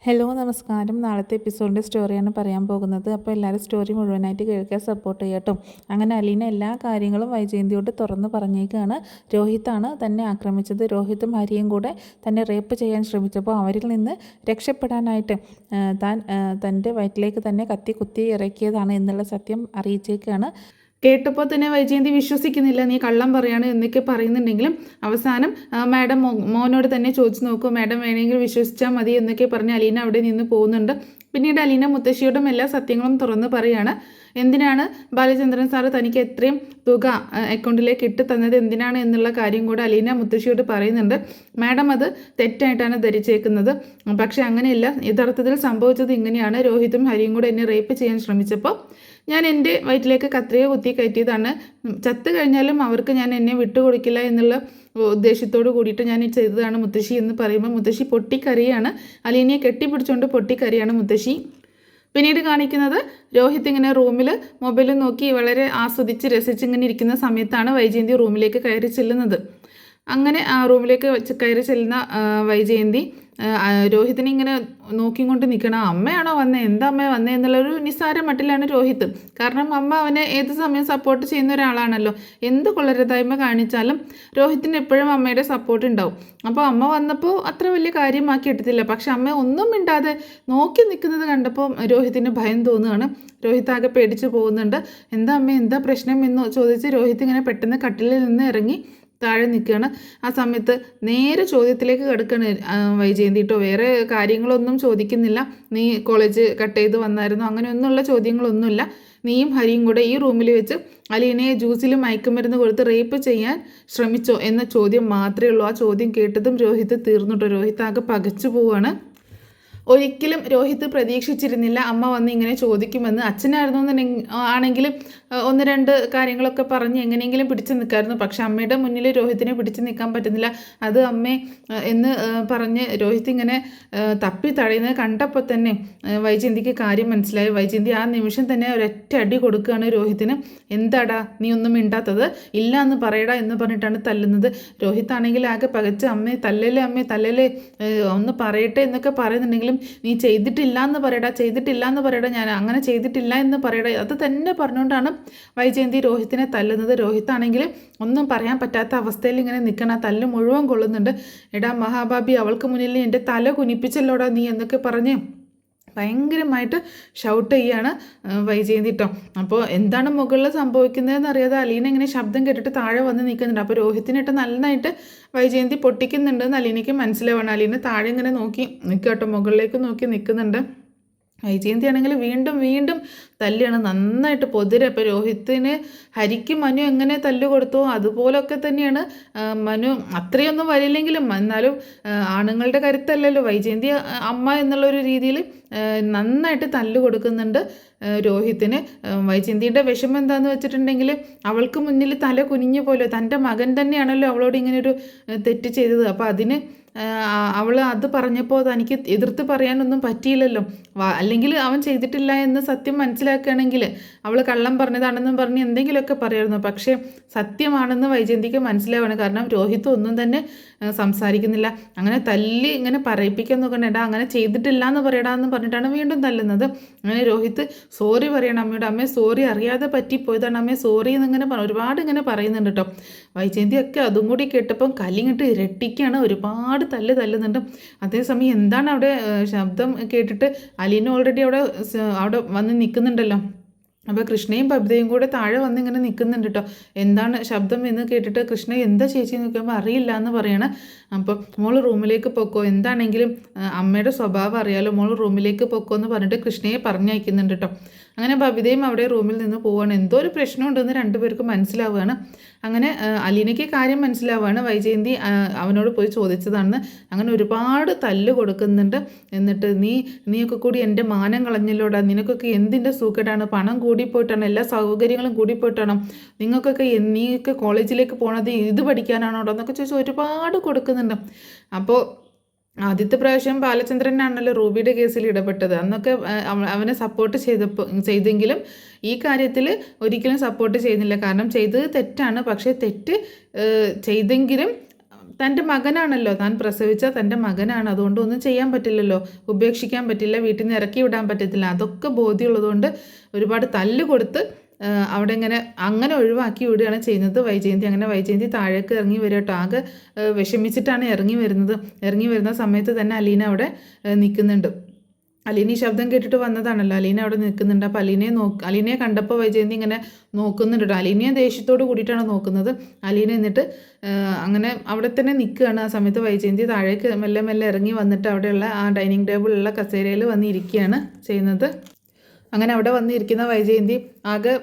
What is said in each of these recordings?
Hello നമസ്കാരം. നാളത്തെ എപ്പിസോഡിൻ്റെ സ്റ്റോറിയാണ് പറയാൻ പോകുന്നത്. അപ്പോൾ എല്ലാവരും സ്റ്റോറി മുഴുവനായിട്ട് കേൾക്കാൻ സപ്പോർട്ട് ചെയ്യട്ടോ. അങ്ങനെ അലീന എല്ലാ കാര്യങ്ങളും വൈജയന്തിയോട് തുറന്ന് പറഞ്ഞേക്കാണ്. രോഹിത്താണ് തന്നെ ആക്രമിച്ചത്. രോഹിത്തും ഹരിയും കൂടെ തന്നെ റേപ്പ് ചെയ്യാൻ ശ്രമിച്ചപ്പോൾ അവരിൽ നിന്ന് രക്ഷപ്പെടാനായിട്ട് തൻ്റെ വയറ്റിലേക്ക് തന്നെ കത്തി കുത്തി ഇറക്കിയതാണ് എന്നുള്ള സത്യം അറിയിച്ചേക്കാണ്. കേട്ടപ്പോൾ തന്നെ വൈജയന്തി വിശ്വസിക്കുന്നില്ല, നീ കള്ളം പറയാണ് എന്നൊക്കെ പറയുന്നുണ്ടെങ്കിലും അവസാനം മാഡം മോനോട് തന്നെ ചോദിച്ചു നോക്കൂ, മാഡം വേണമെങ്കിൽ വിശ്വസിച്ചാൽ മതി എന്നൊക്കെ പറഞ്ഞ് അലീന അവിടെ നിന്ന് പോകുന്നുണ്ട്. പിന്നീട് അലീന മുത്തശ്ശിയോടും എല്ലാ സത്യങ്ങളും തുറന്ന് പറയാണ്. എന്തിനാണ് ബാലചന്ദ്രൻ സാറ് തനിക്ക് എത്രയും തുക അക്കൗണ്ടിലേക്ക് ഇട്ട് തന്നത് എന്തിനാണ് എന്നുള്ള കാര്യം കൂടെ അലീന മുത്തശ്ശിയോട് പറയുന്നുണ്ട്. മാഡം അത് തെറ്റായിട്ടാണ് ധരിച്ചേക്കുന്നത്, പക്ഷെ അങ്ങനെയല്ല, യഥാർത്ഥത്തിൽ സംഭവിച്ചത് ഇങ്ങനെയാണ്. രോഹിതും ഹരിയും കൂടെ എന്നെ റേപ്പ് ചെയ്യാൻ ശ്രമിച്ചപ്പോൾ ഞാൻ എൻ്റെ വയറ്റിലേക്ക് കത്രിക കുത്തി കയറ്റിയതാണ്. ചത്ത് കഴിഞ്ഞാലും അവർക്ക് ഞാൻ എന്നെ വിട്ടുകൊടുക്കില്ല എന്നുള്ള ഉദ്ദേശത്തോട് കൂടിയിട്ട് ഞാൻ ചെയ്തതാണ് മുത്തശ്ശി എന്ന് പറയുമ്പോൾ മുത്തശ്ശി പൊട്ടിക്കരയാണ്. അലീനയെ കെട്ടിപ്പിടിച്ചുകൊണ്ട് പൊട്ടിക്കരയാണ് മുത്തശ്ശി. പിന്നീട് കാണിക്കുന്നത് രോഹിത് ഇങ്ങനെ റൂമിൽ മൊബൈൽ നോക്കി വളരെ ആസ്വദിച്ച് രസിച്ചിങ്ങനെ ഇരിക്കുന്ന സമയത്താണ് വൈജയന്തി റൂമിലേക്ക് കയറി ചെല്ലുന്നത്. അങ്ങനെ ആ റൂമിലേക്ക് കയറി ചെല്ലുന്ന വൈജയന്തി രോഹിത്തിനെ ഇങ്ങനെ നോക്കിക്കൊണ്ട് നിൽക്കണം. അമ്മയാണോ വന്നത്, എന്താ അമ്മ വന്നത് എന്നുള്ളൊരു നിസ്സാര മട്ടിലാണ് രോഹിത്. കാരണം അമ്മ അവനെ ഏത് സമയം സപ്പോർട്ട് ചെയ്യുന്ന ഒരാളാണല്ലോ. എന്ത് കൊള്ളരുതായ്മ കാണിച്ചാലും രോഹിത്തിന് എപ്പോഴും അമ്മയുടെ സപ്പോർട്ട് ഉണ്ടാവും. അപ്പോൾ അമ്മ വന്നപ്പോൾ അത്ര വലിയ കാര്യമാക്കി എടുത്തില്ല. പക്ഷെ അമ്മ ഒന്നും മിണ്ടാതെ നോക്കി നിൽക്കുന്നത് കണ്ടപ്പോൾ രോഹിത്തിന് ഭയം തോന്നുകയാണ്. രോഹിത് ആകെ പേടിച്ച് പോകുന്നുണ്ട്. എന്താ അമ്മ, എന്താ പ്രശ്നം എന്ന് ചോദിച്ച് രോഹിത് ഇങ്ങനെ പെട്ടെന്ന് കട്ടിലിൽ നിന്ന് ഇറങ്ങി താഴെ നിൽക്കുകയാണ്. ആ സമയത്ത് നേരെ ചോദ്യത്തിലേക്ക് കിടക്കുകയാണ് വൈജയന്തി കേട്ടോ. വേറെ കാര്യങ്ങളൊന്നും ചോദിക്കുന്നില്ല. നീ കോളേജ് കട്ട് ചെയ്ത് വന്നായിരുന്നു, അങ്ങനെയൊന്നുള്ള ചോദ്യങ്ങളൊന്നുമില്ല. നീയും ഹരിയും കൂടെ ഈ റൂമിൽ വെച്ച് അലീനയെ ജ്യൂസിൽ മയക്കുമരുന്ന് കൊടുത്ത് റേപ്പ് ചെയ്യാൻ ശ്രമിച്ചോ എന്ന ചോദ്യം മാത്രമേ ഉള്ളൂ. ആ ചോദ്യം കേട്ടതും രോഹിത് തീർന്നിട്ടോ. രോഹിത് ആകെ പകച്ചു പോവാണ്. ഒരിക്കലും രോഹിത് പ്രതീക്ഷിച്ചിരുന്നില്ല അമ്മ വന്ന് ഇങ്ങനെ ചോദിക്കുമെന്ന്. അച്ഛനായിരുന്നു ആണെങ്കിൽ ഒന്ന് രണ്ട് കാര്യങ്ങളൊക്കെ പറഞ്ഞ് എങ്ങനെയെങ്കിലും പിടിച്ചു നിൽക്കായിരുന്നു. പക്ഷെ അമ്മയുടെ മുന്നിൽ രോഹിത്തിനെ പിടിച്ചു നിൽക്കാൻ പറ്റുന്നില്ല. അത് അമ്മേ എന്ന് പറഞ്ഞ് രോഹിത് ഇങ്ങനെ തപ്പി തടയുന്നത് കണ്ടപ്പോൾ തന്നെ വൈജയന്തിക്ക് കാര്യം മനസ്സിലായി. വൈജയന്തി ആ നിമിഷം തന്നെ ഒരൊറ്റ അടി കൊടുക്കുകയാണ് രോഹിത്തിന്. എന്താടാ നീ ഒന്നും മിണ്ടാത്തത്, ഇല്ല എന്ന് പറയടാ എന്ന് പറഞ്ഞിട്ടാണ് തല്ലുന്നത്. രോഹിത് ആണെങ്കിൽ ആകെ പകച്ച് അമ്മേ തല്ലല്ലേ, അമ്മേ തല്ലല്ലേ, ഒന്ന് പറയട്ടെ എന്നൊക്കെ പറയുന്നുണ്ടെങ്കിലും നീ ചെയ്തിട്ടില്ല എന്ന് പറയടാ, ഞാൻ അങ്ങനെ ചെയ്തിട്ടില്ല എന്ന് പറയടാ, അത് തന്നെ പറഞ്ഞുകൊണ്ടാണ് വൈജയന്തി രോഹിത്തിനെ തല്ലുന്നത്. രോഹിത്താണെങ്കിൽ ഒന്നും പറയാൻ പറ്റാത്ത അവസ്ഥയിൽ ഇങ്ങനെ നിൽക്കണം. ആ തല്ല് മുഴുവൻ കൊള്ളുന്നുണ്ട്. എടാ മഹാഭാബി, അവൾക്ക് മുന്നിൽ എൻ്റെ തല കുനിപ്പിച്ചല്ലോടാ നീ എന്നൊക്കെ പറഞ്ഞ് ഭയങ്കരമായിട്ട് ഷൗട്ട് ചെയ്യാണ് വൈജയന്തി കേട്ടോ. അപ്പോൾ എന്താണ് മുകളിൽ സംഭവിക്കുന്നതെന്ന് അറിയാതെ അലീന ഇങ്ങനെ ശബ്ദം കേട്ടിട്ട് താഴെ വന്ന് നിൽക്കുന്നുണ്ട്. അപ്പോൾ രോഹിത്തിനിട്ട് നന്നായിട്ട് വൈജയന്തി പൊട്ടിക്കുന്നുണ്ടെന്ന് അലീനയ്ക്ക് മനസ്സിലാവണം. അലീന താഴെ ഇങ്ങനെ നോക്കി നിൽക്കുക കേട്ടോ, മുകളിലേക്ക് നോക്കി നിൽക്കുന്നുണ്ട്. വൈജയന്തി ആണെങ്കിൽ വീണ്ടും വീണ്ടും തല്ലാണ് നന്നായിട്ട് പൊതിരെ. അപ്പോൾ രോഹിത്തിന് ഹരിക്ക് മനു എങ്ങനെ തല്ല് കൊടുത്തോ അതുപോലൊക്കെ തന്നെയാണ് മനു. അത്രയൊന്നും വരില്ലെങ്കിലും എന്നാലും ആണുങ്ങളുടെ കരുത്തല്ലല്ലോ. വൈജയന്തി അമ്മ എന്നുള്ളൊരു രീതിയിൽ നന്നായിട്ട് തല്ല് കൊടുക്കുന്നുണ്ട് രോഹിത്തിന്. വൈജയന്തിയുടെ വിഷമം എന്താണെന്ന് വെച്ചിട്ടുണ്ടെങ്കിൽ അവൾക്ക് മുന്നിൽ തല കുനിഞ്ഞു പോലെ തൻ്റെ മകൻ തന്നെയാണല്ലോ അവളോട് ഇങ്ങനൊരു തെറ്റ് ചെയ്തത്. അപ്പോൾ അതിന് അവൾ അത് പറഞ്ഞപ്പോൾ തനിക്ക് എതിർത്ത് പറയാനൊന്നും പറ്റിയില്ലല്ലോ. അല്ലെങ്കിൽ അവൻ ചെയ്തിട്ടില്ല എന്ന് സത്യം മനസ്സിലാക്കുകയാണെങ്കിൽ അവൾ കള്ളം പറഞ്ഞതാണെന്നും പറഞ്ഞ് എന്തെങ്കിലുമൊക്കെ പറയായിരുന്നു. പക്ഷേ സത്യമാണെന്ന് വൈജയന്തിക്ക് മനസ്സിലാവാണ്. കാരണം രോഹിത് ഒന്നും തന്നെ സംസാരിക്കുന്നില്ല. അങ്ങനെ തല്ലി ഇങ്ങനെ പറയിപ്പിക്കാൻ നോക്കണേടാ, അങ്ങനെ ചെയ്തിട്ടില്ല എന്ന് പറയടാ എന്ന് പറഞ്ഞിട്ടാണ് വീണ്ടും തല്ലുന്നത്. അങ്ങനെ രോഹിത് സോറി പറയണം അമ്മയോട്. അമ്മയെ സോറി, അറിയാതെ പറ്റിപ്പോയതാണ് അമ്മയെ സോറി എന്നിങ്ങനെ ഒരുപാട് ഇങ്ങനെ പറയുന്നുണ്ട് കേട്ടോ. വൈജയന്തിയൊക്കെ അതും കൂടി കേട്ടപ്പം കലിങ്ങിട്ട് ഇരട്ടിക്കാണ്. ഒരുപാട് തല്ലുന്നുണ്ട്. അതേസമയം എന്താണ് അവിടെ ശബ്ദം കേട്ടിട്ട് അലീന ഓൾറെഡി അവിടെ വന്ന് നിൽക്കുന്നുണ്ടല്ലോ. അപ്പോൾ കൃഷ്ണയും ബബിതയും കൂടെ താഴെ വന്ന് ഇങ്ങനെ നിൽക്കുന്നുണ്ട് കേട്ടോ. എന്താണ് ശബ്ദം എന്ന് കേട്ടിട്ട് കൃഷ്ണ എന്താ ചേച്ചി നോക്കുമ്പോൾ അറിയില്ല എന്ന് പറയണ. അപ്പോൾ മോൾ റൂമിലേക്ക് പൊക്കോ, എന്താണെങ്കിലും അമ്മയുടെ സ്വഭാവം അറിയാലോ, മോൾ റൂമിലേക്ക് പൊക്കോ എന്ന് പറഞ്ഞിട്ട് കൃഷ്ണയെ പറഞ്ഞയക്കുന്നുണ്ട് കേട്ടോ. അങ്ങനെ ബബിതയും അവിടെ റൂമിൽ നിന്ന് പോവുകയാണ്. എന്തോ ഒരു പ്രശ്നമുണ്ടെന്ന് രണ്ടുപേർക്കും മനസ്സിലാവുകയാണ്. അങ്ങനെ അലീനയ്ക്ക് കാര്യം മനസ്സിലാവുകയാണ്. വൈജയന്തി അവനോട് പോയി ചോദിച്ചതാണെന്ന്. അങ്ങനെ ഒരുപാട് തല്ല് കൊടുക്കുന്നുണ്ട്. എന്നിട്ട് നീയൊക്കെ കൂടി എൻ്റെ മാനം കളഞ്ഞല്ലോടാ, നിനക്കൊക്കെ എന്തിൻ്റെ സൂക്കേടാണ്, പണം കൂടിപ്പോയിട്ടാണ്, എല്ലാ സൗകര്യങ്ങളും കൂടിപ്പോയിട്ടാണ്, നീയൊക്കെ കോളേജിലേക്ക് പോണത് ഇത് പഠിക്കാനാണോടോ എന്നൊക്കെ ചോദിച്ച് ഒരുപാട് കൊടുക്കുന്നുണ്ട്. അപ്പോൾ ആദ്യത്തെ പ്രാവശ്യം ബാലചന്ദ്രനാണല്ലോ റൂബിയുടെ കേസിൽ ഇടപെട്ടത്. അന്നൊക്കെ അവനെ സപ്പോർട്ട് ചെയ്തെങ്കിലും ഈ കാര്യത്തിൽ ഒരിക്കലും സപ്പോർട്ട് ചെയ്യുന്നില്ല. കാരണം ചെയ്തത് തെറ്റാണ്. പക്ഷേ തെറ്റ് ചെയ്തെങ്കിലും തൻ്റെ മകനാണല്ലോ, താൻ പ്രസവിച്ച തൻ്റെ മകനാണ്, അതുകൊണ്ട് ഒന്നും ചെയ്യാൻ പറ്റില്ലല്ലോ, ഉപേക്ഷിക്കാൻ പറ്റില്ല, വീട്ടിൽ നിന്ന് ഇറക്കി വിടാൻ പറ്റത്തില്ല. അതൊക്കെ ബോധ്യമുള്ളതുകൊണ്ട് ഒരുപാട് തല്ല് കൊടുത്ത് അവിടെ അങ്ങനെ ഒഴിവാക്കി വിടുകയാണ് ചെയ്യുന്നത് വൈജയന്തി. അങ്ങനെ വൈജയന്തി താഴേക്ക് ഇറങ്ങി വരും കേട്ടോ. ആകെ വിഷമിച്ചിട്ടാണ് ഇറങ്ങി വരുന്നത്. ഇറങ്ങി വരുന്ന സമയത്ത് തന്നെ അലീന അവിടെ നിൽക്കുന്നുണ്ട്. അലീന ഈ ശബ്ദം കേട്ടിട്ട് വന്നതാണല്ലോ. അലീന അവിടെ നിൽക്കുന്നുണ്ട്. അപ്പോൾ അലീനയെ കണ്ടപ്പോൾ വൈജയന്തി ഇങ്ങനെ നോക്കുന്നുണ്ട് കേട്ടോ. അലീനയെ ദേഷ്യത്തോട് കൂടിയിട്ടാണ് നോക്കുന്നത്. അലീന എന്നിട്ട് അങ്ങനെ അവിടെ തന്നെ നിൽക്കുകയാണ്. ആ സമയത്ത് വൈജയന്തി താഴേക്ക് മെല്ലെ മെല്ലെ ഇറങ്ങി വന്നിട്ട് അവിടെയുള്ള ആ ഡൈനിങ് ടേബിളിലുള്ള കസേരയിൽ വന്നിരിക്കുകയാണ് ചെയ്യുന്നത്. അങ്ങനെ അവിടെ വന്നിരിക്കുന്ന വൈജയന്തി ആകെ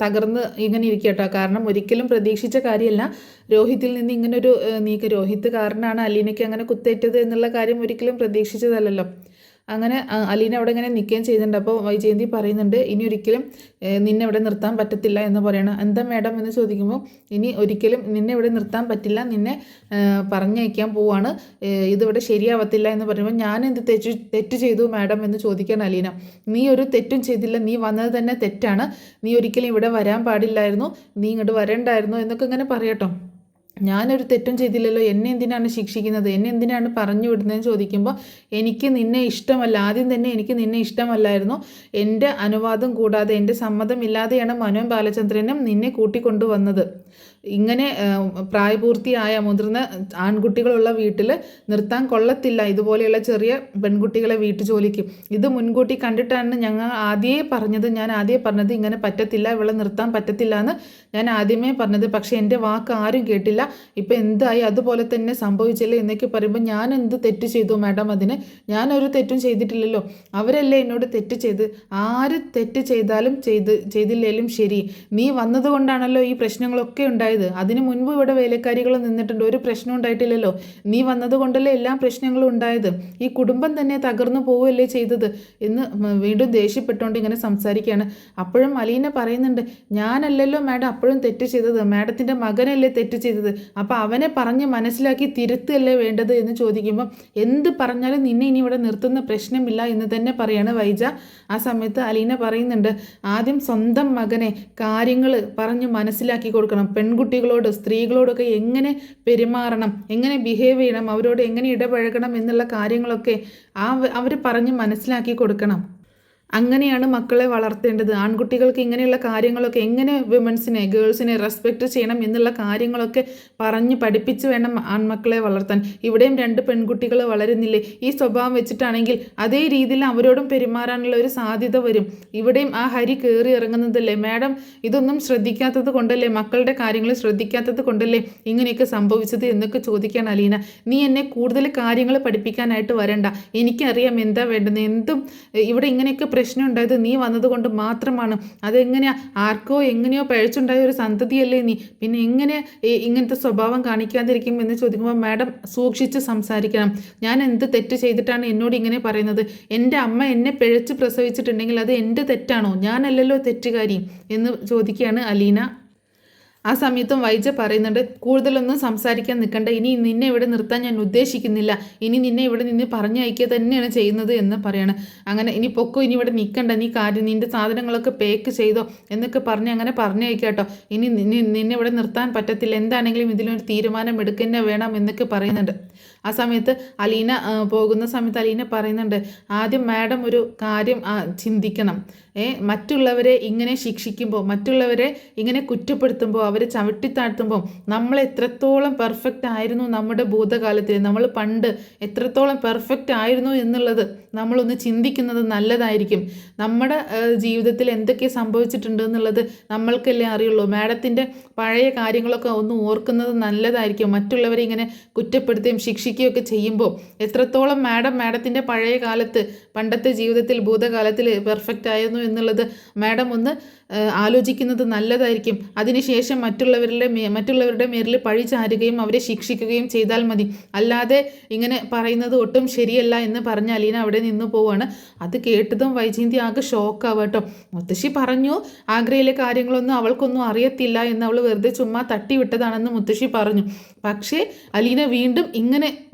തകർന്ന് ഇങ്ങനെ ഇരിക്കുക കേട്ടോ. കാരണം ഒരിക്കലും പ്രതീക്ഷിച്ച കാര്യമല്ല രോഹിത്തിൽ നിന്ന് ഇങ്ങനൊരു നീക്കം. രോഹിത് കാരണമാണ് അലീനയ്ക്ക് അങ്ങനെ കുത്തേറ്റത് എന്നുള്ള കാര്യം ഒരിക്കലും പ്രതീക്ഷിച്ചതല്ലല്ലോ. അങ്ങനെ അലീന അവിടെ ഇങ്ങനെ നിൽക്കുകയും ചെയ്യുന്നുണ്ട്. അപ്പോൾ വൈജയന്തി പറയുന്നുണ്ട്, ഇനി ഒരിക്കലും നിന്നെ ഇവിടെ നിർത്താൻ പറ്റത്തില്ല എന്ന് പറയണം. എന്താ മാഡം എന്ന് ചോദിക്കുമ്പോൾ, ഇനി ഒരിക്കലും നിന്നെ ഇവിടെ നിർത്താൻ പറ്റില്ല, നിന്നെ പറഞ്ഞയക്കാൻ പോവാണ്, ഇതിവിടെ ശരിയാവത്തില്ല എന്ന് പറയുമ്പോൾ, ഞാൻ എന്ത് തെറ്റ് ചെയ്തു മാഡം എന്ന് ചോദിക്കാൻ അലീന. നീ ഒരു തെറ്റും ചെയ്തില്ല, നീ വന്നത് തന്നെ തെറ്റാണ്, നീ ഒരിക്കലും ഇവിടെ വരാൻ പാടില്ലായിരുന്നു, നീ ഇങ്ങോട്ട് വരണ്ടായിരുന്നു എന്നൊക്കെ ഇങ്ങനെ പറയട്ടോ. ഞാനൊരു തെറ്റും ചെയ്തില്ലല്ലോ, എന്നെ എന്തിനാണ് ശിക്ഷിക്കുന്നത്, എന്നെ എന്തിനാണ് പറഞ്ഞു വിടുന്നതെന്ന് ചോദിക്കുമ്പോൾ, എനിക്ക് നിന്നെ ഇഷ്ടമല്ല, ആദ്യം തന്നെ എനിക്ക് നിന്നെ ഇഷ്ടമല്ലായിരുന്നു, എൻ്റെ അനുവാദം കൂടാതെ എൻ്റെ സമ്മതമില്ലാതെയാണ് മനോൻ ബാലചന്ദ്രനും നിന്നെ കൂട്ടിക്കൊണ്ടുവന്നത്. ഇങ്ങനെ പ്രായപൂർത്തിയായ മുതിർന്ന ആൺകുട്ടികളുള്ള വീട്ടിൽ നിർത്താൻ കൊള്ളത്തില്ല ഇതുപോലെയുള്ള ചെറിയ പെൺകുട്ടികളെ വീട്ടുജോലിക്ക്. ഇത് മുൻകൂട്ടി കണ്ടിട്ടാണ് ഞാൻ ആദ്യമേ പറഞ്ഞത് ഇങ്ങനെ പറ്റത്തില്ല, ഇവളെ നിർത്താൻ പറ്റത്തില്ല എന്ന് ഞാൻ ആദ്യമേ പറഞ്ഞത്. പക്ഷേ എൻ്റെ വാക്ക് ആരും കേട്ടില്ല, ഇപ്പം എന്തായി അതുപോലെ തന്നെ സംഭവിച്ചില്ല എന്നൊക്കെ പറയുമ്പോൾ, ഞാൻ എന്ത് തെറ്റ് ചെയ്തു മാഡം? അതിന് ഞാനൊരു തെറ്റും ചെയ്തിട്ടില്ലല്ലോ, അവരല്ലേ എന്നോട് തെറ്റ് ചെയ്ത്. ആര് തെറ്റ് ചെയ്താലും ചെയ്തില്ലേലും ശരി, നീ വന്നതുകൊണ്ടാണല്ലോ ഈ പ്രശ്നങ്ങളൊക്കെ ഉണ്ടായത്. അതിനു മുൻപ് ഇവിടെ വേലക്കാരികൾ നിന്നിട്ടുണ്ട്, ഒരു പ്രശ്നം ഉണ്ടായിട്ടില്ലല്ലോ. നീ വന്നതുകൊണ്ടല്ലേ എല്ലാ പ്രശ്നങ്ങളും ഉണ്ടായത്. ഈ കുടുംബം തന്നെ തകർന്നു പോവുകയല്ലേ ചെയ്തത് എന്ന് വീണ്ടും ദേഷ്യപ്പെട്ടുകൊണ്ട് ഇങ്ങനെ സംസാരിക്കുകയാണ്. അപ്പോഴും അലീന പറയുന്നുണ്ട്, ഞാനല്ലല്ലോ മാഡം അപ്പോഴും തെറ്റ് ചെയ്തത്, മാഡത്തിൻ്റെ മകനല്ലേ തെറ്റ് ചെയ്തത്, അപ്പോൾ അവനെ പറഞ്ഞ് മനസ്സിലാക്കി തിരുത്തല്ലേ വേണ്ടത് എന്ന് ചോദിക്കുമ്പോൾ, എന്ത് പറഞ്ഞാലും നിന്നെ ഇനി ഇവിടെ നിർത്തുന്ന പ്രശ്നമില്ല എന്ന് തന്നെ പറയാണ് വൈജ. ആ സമയത്ത് അലീന പറയുന്നുണ്ട്, ആദ്യം സ്വന്തം മകനെ കാര്യങ്ങൾ പറഞ്ഞ് മനസ്സിലാക്കി കൊടുക്കണം. പെൺകുട്ടികളോട് സ്ത്രീകളോടൊക്കെ എങ്ങനെ പെരുമാറണം, എങ്ങനെ ബിഹേവ് ചെയ്യണം, അവരോട് എങ്ങനെ ഇടപഴകണം എന്നുള്ള കാര്യങ്ങളൊക്കെ അവർ പറഞ്ഞ് മനസ്സിലാക്കി കൊടുക്കണം. അങ്ങനെയാണ് മക്കളെ വളർത്തേണ്ടത്. ആൺകുട്ടികൾക്ക് ഇങ്ങനെയുള്ള കാര്യങ്ങളൊക്കെ എങ്ങനെ ഗേൾസിനെ റെസ്പെക്റ്റ് ചെയ്യണം എന്നുള്ള കാര്യങ്ങളൊക്കെ പറഞ്ഞ് പഠിപ്പിച്ച് വേണം ആൺമക്കളെ വളർത്താൻ. ഇവിടെയും 2 പെൺകുട്ടികൾ വളരുന്നില്ലേ, ഈ സ്വഭാവം വെച്ചിട്ടാണെങ്കിൽ അതേ രീതിയിൽ അവരോടും പെരുമാറാനുള്ള ഒരു സാധ്യത വരും. ഇവിടെയും ആ ഹരി കയറി ഇറങ്ങുന്നതല്ലേ മാഡം, ഇതൊന്നും ശ്രദ്ധിക്കാത്തത് കൊണ്ടല്ലേ, മക്കളുടെ കാര്യങ്ങൾ ശ്രദ്ധിക്കാത്തത് കൊണ്ടല്ലേ ഇങ്ങനെയൊക്കെ സംഭവിച്ചത് എന്നൊക്കെ ചോദിക്കാൻ അലീന. നീ എന്നെ കൂടുതൽ കാര്യങ്ങൾ പഠിപ്പിക്കാനായിട്ട് വരണ്ട, എനിക്കറിയാം എന്താ വേണ്ടത്. എന്തും ഇവിടെ ഇങ്ങനെയൊക്കെ പ്രശ്നം ഉണ്ടായത് നീ വന്നതുകൊണ്ട് മാത്രമാണ്. അതെങ്ങനെയാ, ആർക്കോ എങ്ങനെയോ പഴച്ചുണ്ടായ ഒരു സന്തതിയല്ലേ നീ, പിന്നെ എങ്ങനെ ഇങ്ങനത്തെ സ്വഭാവം കാണിക്കാതിരിക്കും എന്ന് ചോദിക്കുമ്പോൾ, മാഡം സൂക്ഷിച്ച് സംസാരിക്കണം. ഞാൻ എന്ത് തെറ്റ് ചെയ്തിട്ടാണ് എന്നോട് ഇങ്ങനെ പറയുന്നത്? എൻ്റെ അമ്മ എന്നെ പിഴച്ച് പ്രസവിച്ചിട്ടുണ്ടെങ്കിൽ അത് എൻ്റെ തെറ്റാണോ? ഞാനല്ലല്ലോ തെറ്റുകാരി എന്ന് ചോദിക്കുകയാണ് അലീന. ആ സമയത്തും വൈജ പറയുന്നുണ്ട്, കൂടുതലൊന്നും സംസാരിക്കാൻ നിൽക്കണ്ട, ഇനി നിന്നെ ഇവിടെ നിർത്താൻ ഞാൻ ഉദ്ദേശിക്കുന്നില്ല, ഇനി നിന്നെ ഇവിടെ നിന്ന് പറഞ്ഞയക്കുക തന്നെയാണ് ചെയ്യുന്നത് എന്ന് പറയാണ്. അങ്ങനെ ഇനി പൊക്കോ, ഇനി ഇവിടെ നിൽക്കണ്ട, നീ നിൻ്റെ സാധനങ്ങളൊക്കെ പാക്ക് ചെയ്തോ എന്നൊക്കെ പറഞ്ഞ് അങ്ങനെ പറഞ്ഞയക്കുക കേട്ടോ. ഇനി നിന്നെ ഇവിടെ നിർത്താൻ പറ്റത്തില്ല, എന്താണെങ്കിലും ഇതിലൊരു തീരുമാനം എടുക്കുക വേണം എന്നൊക്കെ പറയുന്നുണ്ട്. ആ സമയത്ത് അലീന പോകുന്ന സമയത്ത് അലീന പറയുന്നുണ്ട്, ആദ്യം മാഡം ഒരു കാര്യം ചിന്തിക്കണം. മറ്റുള്ളവരെ ഇങ്ങനെ ശിക്ഷിക്കുമ്പോൾ, മറ്റുള്ളവരെ ഇങ്ങനെ കുറ്റപ്പെടുത്തുമ്പോൾ, അവരെ ചവിട്ടിത്താഴ്ത്തുമ്പോൾ നമ്മൾ എത്രത്തോളം പെർഫെക്റ്റ് ആയിരുന്നു നമ്മുടെ ഭൂതകാലത്തിൽ, നമ്മൾ പണ്ട് എത്രത്തോളം പെർഫെക്റ്റ് ആയിരുന്നു എന്നുള്ളത് നമ്മളൊന്ന് ചിന്തിക്കുന്നത് നല്ലതായിരിക്കും. നമ്മുടെ ജീവിതത്തിൽ എന്തൊക്കെ സംഭവിച്ചിട്ടുണ്ട് എന്നുള്ളത് നമ്മൾക്കല്ലേ അറിയുള്ളൂ. മാഡത്തിൻ്റെ പഴയ കാര്യങ്ങളൊക്കെ ഒന്ന് ഓർക്കുന്നത് നല്ലതായിരിക്കും. മറ്റുള്ളവരെ ഇങ്ങനെ കുറ്റപ്പെടുത്തുകയും ശിക്ഷിക്കുകയൊക്കെ ചെയ്യുമ്പോൾ എത്രത്തോളം മാഡത്തിൻ്റെ പഴയ കാലത്ത്, പണ്ടത്തെ ജീവിതത്തിൽ, ഭൂതകാലത്തിൽ പെർഫെക്റ്റ് ആയിരുന്നു എന്നുള്ളത് മാഡം ഒന്ന് ആലോചിക്കുന്നത് നല്ലതായിരിക്കും. അതിനുശേഷം മറ്റുള്ളവരുടെ മേലിൽ പഴി ചാരുകയും അവരെ ശിക്ഷിക്കുകയും ചെയ്താൽ മതി. അല്ലാതെ ഇങ്ങനെ പറയുന്നത് ഒട്ടും ശരിയല്ല എന്ന് പറഞ്ഞ് അലീന അവിടെ നിന്ന് പോവാണ്. അത് കേട്ടതും വൈജയന്തി ആകെ ഷോക്കാവുക കേട്ടോ. മുത്തശ്ശി പറഞ്ഞു ആഗ്രയിലെ കാര്യങ്ങളൊന്നും അവൾക്കൊന്നും അറിയത്തില്ല എന്ന്, അവൾ വെറുതെ ചുമ്മാ തട്ടിവിട്ടതാണെന്ന് മുത്തശ്ശി പറഞ്ഞു. പക്ഷേ അലീന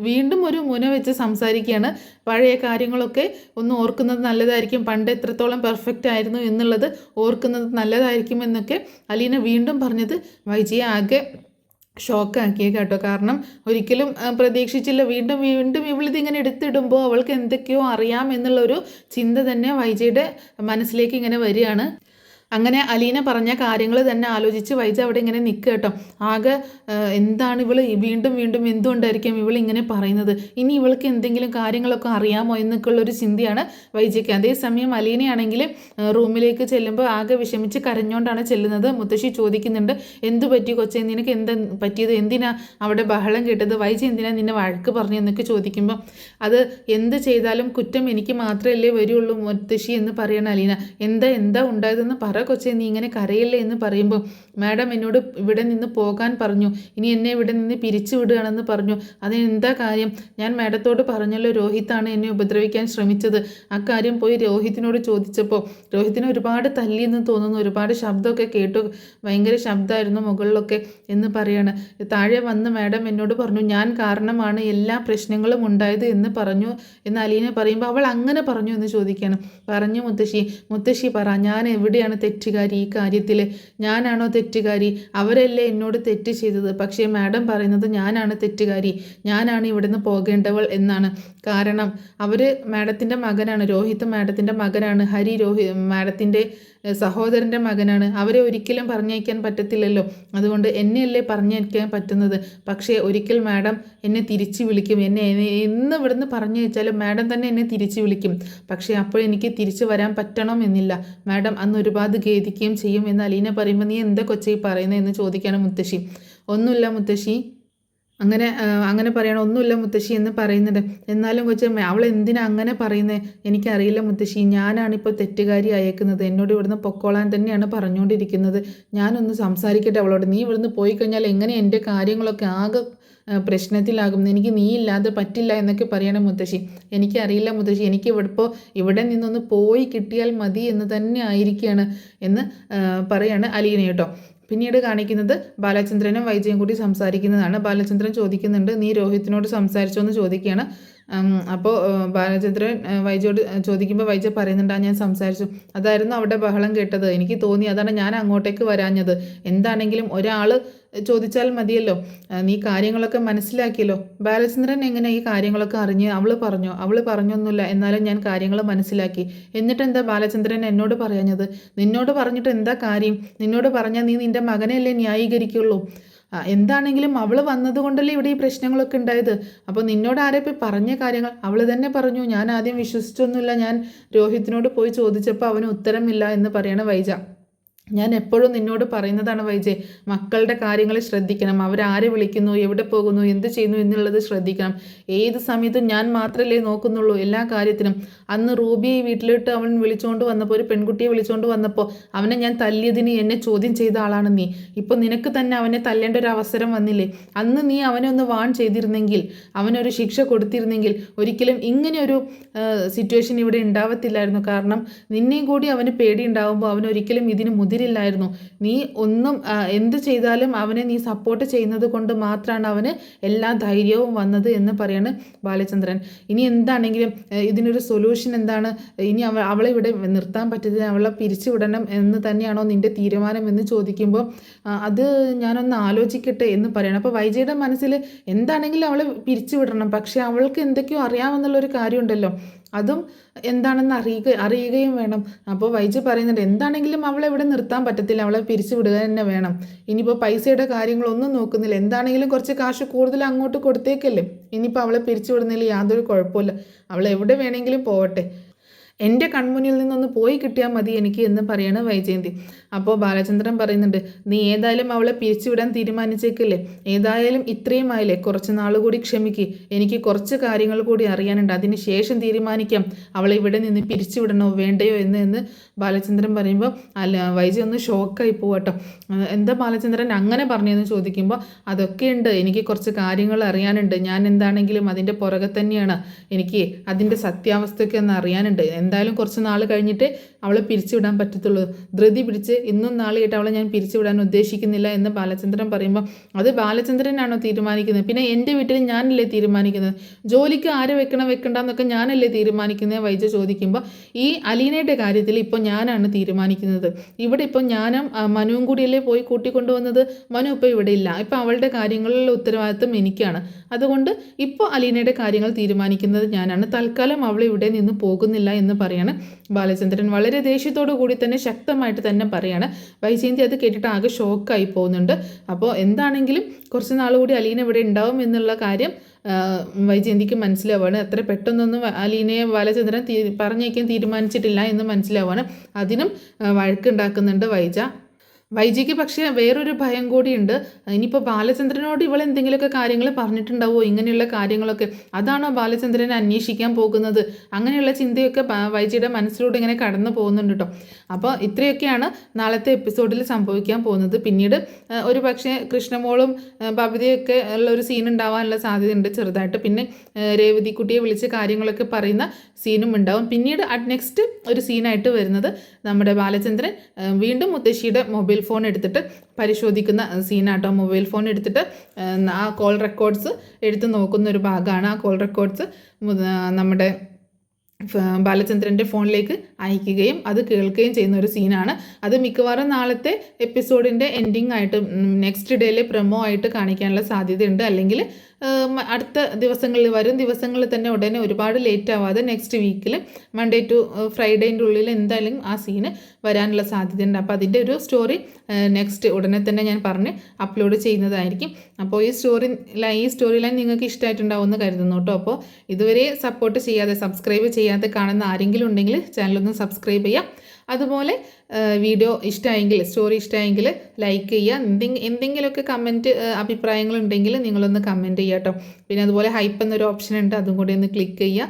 വീണ്ടും ഒരു മുന വെച്ച് സംസാരിക്കുകയാണ്. പഴയ കാര്യങ്ങളൊക്കെ ഒന്ന് ഓർക്കുന്നത് നല്ലതായിരിക്കും, പണ്ട് എത്രത്തോളം പെർഫെക്റ്റ് ആയിരുന്നു എന്നുള്ളത് ഓർക്കുന്നത് നല്ലതായിരിക്കും എന്നൊക്കെ അലീന വീണ്ടും പറഞ്ഞത് വൈജയെ ആകെ ഷോക്കാക്കിയേ കേട്ടോ. കാരണം ഒരിക്കലും പ്രതീക്ഷിച്ചില്ല. വീണ്ടും വീണ്ടും ഇവളിതിങ്ങനെ എടുത്തിടുമ്പോൾ അവൾക്ക് എന്തൊക്കെയോ അറിയാം എന്നുള്ളൊരു ചിന്ത തന്നെ വൈജയുടെ മനസ്സിലേക്ക് ഇങ്ങനെ വരികയാണ്. അങ്ങനെ അലീന പറഞ്ഞ കാര്യങ്ങൾ തന്നെ ആലോചിച്ച് വൈജ അവിടെ ഇങ്ങനെ നിൽക്കുക കേട്ടോ. ആകെ എന്താണ് ഇവൾ വീണ്ടും വീണ്ടും എന്തുകൊണ്ടായിരിക്കും ഇവൾ ഇങ്ങനെ പറയുന്നത്, ഇനി ഇവൾക്ക് എന്തെങ്കിലും കാര്യങ്ങളൊക്കെ അറിയാമോ എന്നൊക്കെയുള്ളൊരു ചിന്തയാണ് വൈജയ്ക്ക്. അതേസമയം അലീനയാണെങ്കിൽ റൂമിലേക്ക് ചെല്ലുമ്പോൾ ആകെ വിഷമിച്ച് കരഞ്ഞുകൊണ്ടാണ് ചെല്ലുന്നത്. മുത്തശ്ശി ചോദിക്കുന്നുണ്ട്, എന്തു പറ്റി കൊച്ചേ, നിനക്ക് എന്താ പറ്റിയത്, എന്തിനാ അവിടെ ബഹളം കേട്ടത്, വൈജ എന്തിനാ നിന്നെ വഴക്ക് പറഞ്ഞു എന്നൊക്കെ ചോദിക്കുമ്പോൾ, അത് എന്ത് ചെയ്താലും കുറ്റം എനിക്ക് മാത്രമല്ലേ വരുള്ളൂ മുത്തശ്ശി എന്ന് പറയണ അലീന. എന്താ ഉണ്ടായതെന്ന് പറ കൊച്ചേ, നീ ഇങ്ങനെ കരയില്ലേ എന്ന് പറയുമ്പോൾ, മാഡം എന്നോട് ഇവിടെ നിന്ന് പോകാൻ പറഞ്ഞു, ഇനി എന്നെ ഇവിടെ നിന്ന് പിരിച്ചു വിടുകയാണെന്ന് പറഞ്ഞു. അതിനെന്താ കാര്യം? ഞാൻ മാഡത്തോട് പറഞ്ഞല്ലോ രോഹിത്താണ് എന്നെ ഉപദ്രവിക്കാൻ ശ്രമിച്ചത്. അക്കാര്യം പോയി രോഹിത്തിനോട് ചോദിച്ചപ്പോൾ രോഹിത്തിനെ ഒരുപാട് തല്ലിയെന്ന് തോന്നുന്നു, ഒരുപാട് ശബ്ദമൊക്കെ കേട്ടു, ഭയങ്കര ശബ്ദമായിരുന്നു മുകളിലൊക്കെ എന്ന് പറയാണ്. താഴെ വന്ന് മാഡം എന്നോട് പറഞ്ഞു ഞാൻ കാരണമാണ് എല്ലാ പ്രശ്നങ്ങളും ഉണ്ടായത് എന്ന് പറഞ്ഞു എന്ന് അലീന പറയുമ്പോൾ, അവൾ അങ്ങനെ പറഞ്ഞു എന്ന് ചോദിക്കുകയാണ്. പറഞ്ഞു മുത്തശ്ശി പറ, ഞാൻ എവിടെയാണ് തെറ്റുകാരി ഈ കാര്യത്തിൽ? ഞാനാണോ തെറ്റുകാരി? അവരല്ലേ എന്നോട് തെറ്റ് ചെയ്തത്, പക്ഷേ മാഡം പറയുന്നത് ഞാനാണ് തെറ്റുകാരി, ഞാനാണ് ഇവിടുന്ന് പോകേണ്ടവൾ എന്നാണ്. കാരണം അവർ മാഡത്തിൻ്റെ മകനാണ്, രോഹിത് മാഡത്തിൻ്റെ മകനാണ്, ഹരി മാഡത്തിൻ്റെ സഹോദരൻ്റെ മകനാണ്. അവരെ ഒരിക്കലും പറഞ്ഞയക്കാൻ പറ്റത്തില്ലല്ലോ, അതുകൊണ്ട് എന്നെയല്ലേ പറഞ്ഞയക്കാൻ പറ്റുന്നത്. പക്ഷേ ഒരിക്കൽ മാഡം എന്നെ തിരിച്ചു വിളിക്കും, എന്നെ എന്ന് ഇവിടുന്ന് പറഞ്ഞയച്ചാലും മാഡം തന്നെ എന്നെ തിരിച്ചു വിളിക്കും. പക്ഷേ അപ്പോഴെനിക്ക് തിരിച്ചു വരാൻ പറ്റണം എന്നില്ല. മാഡം അന്ന് ഒരുപാട് ഖേദിക്കുകയും ചെയ്യും എന്ന് അലീന പറയുമ്പോൾ, നീ എന്താ കൊച്ചി പറയുന്നത് എന്ന് ചോദിക്കുകയാണ് മുത്തശ്ശി. ഒന്നുമില്ല മുത്തശ്ശി, അങ്ങനെ പറയണം, ഒന്നുമില്ല മുത്തശ്ശി എന്ന് പറയുന്നുണ്ട്. എന്നാലും കൊച്ചമ്മ അവൾ എന്തിനാ അങ്ങനെ പറയുന്നത്? എനിക്കറിയില്ല മുത്തശ്ശി, ഞാനാണിപ്പോൾ തെറ്റുകാരി അയക്കുന്നത്, എന്നോട് ഇവിടുന്ന് പൊക്കോളാൻ തന്നെയാണ് പറഞ്ഞുകൊണ്ടിരിക്കുന്നത്. ഞാനൊന്ന് സംസാരിക്കട്ടെ അവളോട്. നീ ഇവിടുന്ന് പോയി കഴിഞ്ഞാൽ എങ്ങനെ എൻ്റെ കാര്യങ്ങളൊക്കെ ആകെ പ്രശ്നത്തിലാകും, എനിക്ക് നീ ഇല്ലാതെ പറ്റില്ല എന്നൊക്കെ പറയണം മുത്തശ്ശി. എനിക്കറിയില്ല മുത്തശ്ശി, എനിക്ക് ഇവിടെ നിന്നൊന്ന് പോയി കിട്ടിയാൽ മതി എന്ന് തന്നെ ആയിരിക്കുകയാണ് എന്ന് പറയാണ് അലീന കേട്ടോ. പിന്നീട് കാണിക്കുന്നത് ബാലചന്ദ്രനും വൈജയും കൂടി സംസാരിക്കുന്നതാണ്. ബാലചന്ദ്രൻ ചോദിക്കുന്നുണ്ട്, നീ രോഹിത്തിനോട് സംസാരിച്ചോ എന്ന് ചോദിക്കുകയാണ്. അപ്പോൾ ബാലചന്ദ്രൻ വൈജയോട് ചോദിക്കുമ്പോൾ വൈജ പറയുന്നുണ്ട്, ഞാൻ സംസാരിച്ചു, അതായിരുന്നു അവിടെ ബഹളം കേട്ടത്, എനിക്ക് തോന്നി, അതാണ് ഞാൻ അങ്ങോട്ടേക്ക് വരാഞ്ഞത്. എന്താണെങ്കിലും ഒരാൾ ചോദിച്ചാൽ മതിയല്ലോ, നീ കാര്യങ്ങളൊക്കെ മനസ്സിലാക്കിയല്ലോ. ബാലചന്ദ്രൻ എങ്ങനെ ഈ കാര്യങ്ങളൊക്കെ അറിഞ്ഞ്? അവൾ പറഞ്ഞൊന്നുമില്ല, എന്നാലും ഞാൻ കാര്യങ്ങൾ മനസ്സിലാക്കി. എന്നിട്ടെന്താ ബാലചന്ദ്രൻ എന്നോട് പറയാഞ്ഞത്? നിന്നോട് പറഞ്ഞിട്ട് എന്താ കാര്യം? നിന്നോട് പറഞ്ഞാൽ നീ നിൻ്റെ മകനെയല്ലേ ന്യായീകരിക്കുള്ളൂ. എന്താണെങ്കിലും അവൾ വന്നതുകൊണ്ടല്ലേ ഇവിടെ ഈ പ്രശ്നങ്ങളൊക്കെ ഉണ്ടായത്. അപ്പോൾ നിന്നോട് ആരെപ്പോൾ പറഞ്ഞ കാര്യങ്ങൾ? അവൾ തന്നെ പറഞ്ഞു, ഞാൻ ആദ്യം വിശ്വസിച്ചൊന്നുമില്ല, ഞാൻ രോഹിത്തിനോട് പോയി ചോദിച്ചപ്പോൾ അവന് ഉത്തരമില്ല എന്ന് പറയണ വൈജ. ഞാൻ എപ്പോഴും നിന്നോട് പറയുന്നതാണ് വൈജയ്, മക്കളുടെ കാര്യങ്ങൾ ശ്രദ്ധിക്കണം, അവരാരെ വിളിക്കുന്നു, എവിടെ പോകുന്നു, എന്ത് ചെയ്യുന്നു എന്നുള്ളത് ശ്രദ്ധിക്കണം. ഏത് സമയത്തും ഞാൻ മാത്രമല്ലേ നോക്കുന്നുള്ളൂ എല്ലാ കാര്യത്തിനും. അന്ന് റൂബിയെ വീട്ടിലിട്ട് അവൻ വിളിച്ചുകൊണ്ട് വന്നപ്പോൾ, ഒരു പെൺകുട്ടിയെ വിളിച്ചുകൊണ്ട് വന്നപ്പോൾ അവനെ ഞാൻ തല്ലിയതിന് എന്നെ ചോദ്യം ചെയ്ത ആളാണ് നീ. ഇപ്പോൾ നിനക്ക് തന്നെ അവനെ തല്ലേണ്ട ഒരു അവസരം വന്നില്ലേ? അന്ന് നീ അവനെ ഒന്ന് വാൺ ചെയ്തിരുന്നെങ്കിൽ, അവനൊരു ശിക്ഷ കൊടുത്തിരുന്നെങ്കിൽ ഒരിക്കലും ഇങ്ങനെയൊരു സിറ്റുവേഷൻ ഇവിടെ ഉണ്ടാവത്തില്ലായിരുന്നു. കാരണം നിന്നെയും കൂടി അവന് പേടി ഉണ്ടാകുമ്പോൾ അവനൊരിക്കലും ഇതിന് മുതിരില്ലായിരുന്നു. നീ ഒന്നും എന്ത് ചെയ്താലും അവനെ നീ സപ്പോർട്ട് ചെയ്യുന്നത് കൊണ്ട് മാത്രമാണ് അവന് എല്ലാ ധൈര്യവും വന്നത് എന്ന് പറയാണ് ബാലചന്ദ്രൻ. ഇനി എന്താണെങ്കിലും ഇതിനൊരു സൊല്യൂഷൻ എന്താണ്? ഇനി അവളെ ഇവിടെ നിർത്താൻ പറ്റത്തില്ല, അവളെ പിരിച്ചുവിടണം എന്ന് തന്നെയാണോ നിൻ്റെ തീരുമാനം എന്ന് ചോദിക്കുമ്പോൾ, അത് ഞാനൊന്ന് ആലോചിക്കട്ടെ എന്ന് പറയണം. അപ്പോൾ വൈജയുടെ മനസ്സിൽ എന്താണെങ്കിലും അവളെ പിരിച്ചുവിടണം, പക്ഷേ അവൾക്ക് എന്തൊക്കെയോ അറിയാമെന്നുള്ളൊരു കാര്യമുണ്ടല്ലോ, അതും എന്താണെന്ന് അറിയുകയും വേണം. അപ്പോൾ വൈജ പറയുന്നുണ്ട്, എന്താണെങ്കിലും അവളെ ഇവിടെ നിർത്താൻ പറ്റത്തില്ല, അവളെ പിരിച്ചു വിടുക തന്നെ വേണം. ഇനിയിപ്പോൾ പൈസയുടെ കാര്യങ്ങളൊന്നും നോക്കുന്നില്ല, എന്താണെങ്കിലും കുറച്ച് കാശ് കൂടുതൽ അങ്ങോട്ട് കൊടുത്തേക്കല്ലേ, ഇനിയിപ്പോൾ അവളെ പിരിച്ചു വിടുന്നതിൽ യാതൊരു കുഴപ്പമില്ല, അവൾ എവിടെ വേണമെങ്കിലും പോവട്ടെ, എൻ്റെ കൺമുന്നിൽ നിന്നൊന്ന് പോയി കിട്ടിയാൽ മതി എനിക്ക് എന്ന് പറയാണ് വൈജയന്തി. അപ്പോൾ ബാലചന്ദ്രൻ പറയുന്നുണ്ട്, നീ ഏതായാലും അവളെ പിരിച്ചുവിടാൻ തീരുമാനിച്ചേക്കല്ലേ, ഏതായാലും ഇത്രയും ആയില്ലേ, കുറച്ച് നാൾ കൂടി ക്ഷമിക്ക്, എനിക്ക് കുറച്ച് കാര്യങ്ങൾ കൂടി അറിയാനുണ്ട്, അതിന് ശേഷം തീരുമാനിക്കാം അവളെ ഇവിടെ നിന്ന് പിരിച്ചുവിടണോ വേണ്ടയോ എന്ന് ബാലചന്ദ്രൻ പറയുമ്പോൾ വൈജ ഒന്ന് ഷോക്കായി പോവാട്ടോ. എന്താ ബാലചന്ദ്രൻ അങ്ങനെ പറഞ്ഞതെന്ന് ചോദിക്കുമ്പോൾ, അതൊക്കെയുണ്ട്, എനിക്ക് കുറച്ച് കാര്യങ്ങൾ അറിയാനുണ്ട്, ഞാൻ എന്താണെങ്കിലും അതിൻ്റെ പുറകെ തന്നെയാണ്, എനിക്ക് അതിൻ്റെ സത്യാവസ്ഥയൊക്കെ ഒന്ന് അറിയാനുണ്ട്, എന്തായാലും കുറച്ച് നാൾ കഴിഞ്ഞിട്ട് അവളെ പിരിച്ചുവിടാൻ പറ്റത്തുള്ളൂ. ധൃതി പിടിച്ച് ഇന്നും നാളെയായിട്ട് അവളെ ഞാൻ പിരിച്ചുവിടാൻ ഉദ്ദേശിക്കുന്നില്ല എന്ന് ബാലചന്ദ്രൻ പറയുമ്പോൾ അത് ബാലചന്ദ്രനാണോ തീരുമാനിക്കുന്നത്? പിന്നെ എൻ്റെ വീട്ടിൽ ഞാനല്ലേ തീരുമാനിക്കുന്നത്? ജോലിക്ക് ആരെ വെക്കണ്ടെന്നൊക്കെ ഞാനല്ലേ തീരുമാനിക്കുന്നത്? വൈജ ചോദിക്കുമ്പോൾ ഈ അലീനയുടെ കാര്യത്തിൽ ഇപ്പോൾ ഞാനാണ് തീരുമാനിക്കുന്നത്. ഇവിടെ ഇപ്പോൾ ഞാനും മനുവും കൂടിയല്ലേ പോയി കൂട്ടിക്കൊണ്ടുവന്നത്. മനു ഇപ്പോൾ ഇവിടെ ഇല്ല. ഇപ്പോൾ അവളുടെ കാര്യങ്ങളിലുള്ള ഉത്തരവാദിത്വം എനിക്കാണ്. അതുകൊണ്ട് ഇപ്പോൾ അലീനയുടെ കാര്യങ്ങൾ തീരുമാനിക്കുന്നത് ഞാനാണ്. തൽക്കാലം അവൾ ഇവിടെ നിന്ന് പോകുന്നില്ല എന്ന് പറയാണ് ബാലചന്ദ്രൻ. വളരെ ദേഷ്യത്തോടു കൂടി തന്നെ ശക്തമായിട്ട് തന്നെ പറയാണ്. വൈജയന്തി അത് കേട്ടിട്ട് ആകെ ഷോക്കായി പോകുന്നുണ്ട്. അപ്പോൾ എന്താണെങ്കിലും കുറച്ച് നാൾ കൂടി അലീന ഇവിടെ ഉണ്ടാവും എന്നുള്ള കാര്യം വൈജയന്തിക്ക് മനസ്സിലാവുകയാണ്. അത്ര പെട്ടെന്നൊന്നും അലീനയെ ബാലചന്ദ്രൻ പറഞ്ഞേക്കാൻ തീരുമാനിച്ചിട്ടില്ല എന്ന് മനസ്സിലാവുകയാണ്. അതിനും വഴക്കുണ്ടാക്കുന്നുണ്ട് വൈജയ്ക്ക്. പക്ഷേ വേറൊരു ഭയം കൂടിയുണ്ട്. ഇനിയിപ്പോൾ ബാലചന്ദ്രനോട് ഇവൾ എന്തെങ്കിലുമൊക്കെ കാര്യങ്ങൾ പറഞ്ഞിട്ടുണ്ടാവുമോ? ഇങ്ങനെയുള്ള കാര്യങ്ങളൊക്കെ അതാണോ ബാലചന്ദ്രനെ അന്വേഷിക്കാൻ പോകുന്നത്? അങ്ങനെയുള്ള ചിന്തയൊക്കെ വൈജയുടെ മനസ്സിലൂടെ ഇങ്ങനെ കടന്നു പോകുന്നുണ്ട് കേട്ടോ. അപ്പോൾ ഇത്രയൊക്കെയാണ് നാളത്തെ എപ്പിസോഡിൽ സംഭവിക്കാൻ പോകുന്നത്. പിന്നീട് ഒരു പക്ഷേ കൃഷ്ണമോളും ബബിതയൊക്കെ ഉള്ള ഒരു സീൻ ഉണ്ടാവാനുള്ള സാധ്യതയുണ്ട് ചെറുതായിട്ട്. പിന്നെ രേവതിക്കുട്ടിയെ വിളിച്ച് കാര്യങ്ങളൊക്കെ പറയുന്ന സീനും ഉണ്ടാവും. പിന്നീട് നെക്സ്റ്റ് ഒരു സീനായിട്ട് വരുന്നത് നമ്മുടെ ബാലചന്ദ്രൻ വീണ്ടും മുത്തശ്ശിയുടെ മൊബൈൽ ഫോൺ എടുത്തിട്ട് പരിശോധിക്കുന്ന സീനാട്ടോ. മൊബൈൽ ഫോൺ എടുത്തിട്ട് ആ കോൾ റെക്കോർഡ്സ് എടുത്ത് നോക്കുന്ന ഒരു ഭാഗമാണ്. ആ കോൾ റെക്കോർഡ്സ് നമ്മുടെ ബാലചന്ദ്രൻ്റെ ഫോണിലേക്ക് അയക്കുകയും അത് കേൾക്കുകയും ചെയ്യുന്ന ഒരു സീനാണ്. അത് മിക്കവാറും നാളത്തെ എപ്പിസോഡിൻ്റെ എൻഡിങ് ആയിട്ട് നെക്സ്റ്റ് ഡേയിലെ പ്രൊമോ ആയിട്ട് കാണിക്കാനുള്ള സാധ്യതയുണ്ട്. അല്ലെങ്കിൽ അടുത്ത ദിവസങ്ങളിൽ വരും ദിവസങ്ങളിൽ തന്നെ ഉടനെ ഒരുപാട് ലേറ്റ് ആവാതെ നെക്സ്റ്റ് വീക്കിൽ മൺഡേ ടു ഫ്രൈഡേൻ്റെ ഉള്ളിൽ എന്തായാലും ആ സീന് വരാനുള്ള സാധ്യതയുണ്ട്. അപ്പോൾ അതിൻ്റെ ഒരു സ്റ്റോറി നെക്സ്റ്റ് ഉടനെ തന്നെ ഞാൻ പറഞ്ഞ് അപ്ലോഡ് ചെയ്യുന്നതായിരിക്കും. അപ്പോൾ ഈ സ്റ്റോറി ലൈൻ നിങ്ങൾക്ക് ഇഷ്ടമായിട്ടുണ്ടാവുമെന്ന് കരുതുന്നു കേട്ടോ. അപ്പോൾ ഇതുവരെ സപ്പോർട്ട് ചെയ്യാതെ സബ്സ്ക്രൈബ് ചെയ്യാതെ കാണുന്ന ആരെങ്കിലും ഉണ്ടെങ്കിൽ ചാനലൊന്ന് സബ്സ്ക്രൈബ് ചെയ്യാം. അതുപോലെ വീഡിയോ ഇഷ്ടമായെങ്കിൽ സ്റ്റോറി ഇഷ്ടമായെങ്കിൽ ലൈക്ക് ചെയ്യുക. എന്തെങ്കിലുമൊക്കെ കമൻറ്റ് അഭിപ്രായങ്ങളുണ്ടെങ്കിൽ നിങ്ങളൊന്ന് കമൻറ്റ് ചെയ്യുക കേട്ടോ. പിന്നെ അതുപോലെ ഹൈപ്പ് എന്നൊരു ഓപ്ഷൻ ഉണ്ട്, അതും കൂടി ഒന്ന് ക്ലിക്ക് ചെയ്യുക.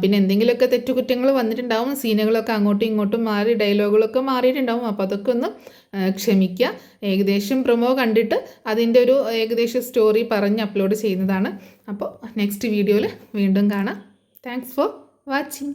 പിന്നെ എന്തെങ്കിലുമൊക്കെ തെറ്റുകുറ്റങ്ങൾ വന്നിട്ടുണ്ടാവും, സീനുകളൊക്കെ അങ്ങോട്ടും ഇങ്ങോട്ടും മാറി ഡയലോഗുകളൊക്കെ മാറിയിട്ടുണ്ടാവും. അപ്പോൾ അതൊക്കെ ഒന്ന് ക്ഷമിക്കുക. ഏകദേശം പ്രൊമോ കണ്ടിട്ട് അതിൻ്റെ ഒരു ഏകദേശം സ്റ്റോറി പറഞ്ഞ് അപ്ലോഡ് ചെയ്യുന്നതാണ്. അപ്പോൾ നെക്സ്റ്റ് വീഡിയോയിൽ വീണ്ടും കാണാം. Thanks for watching.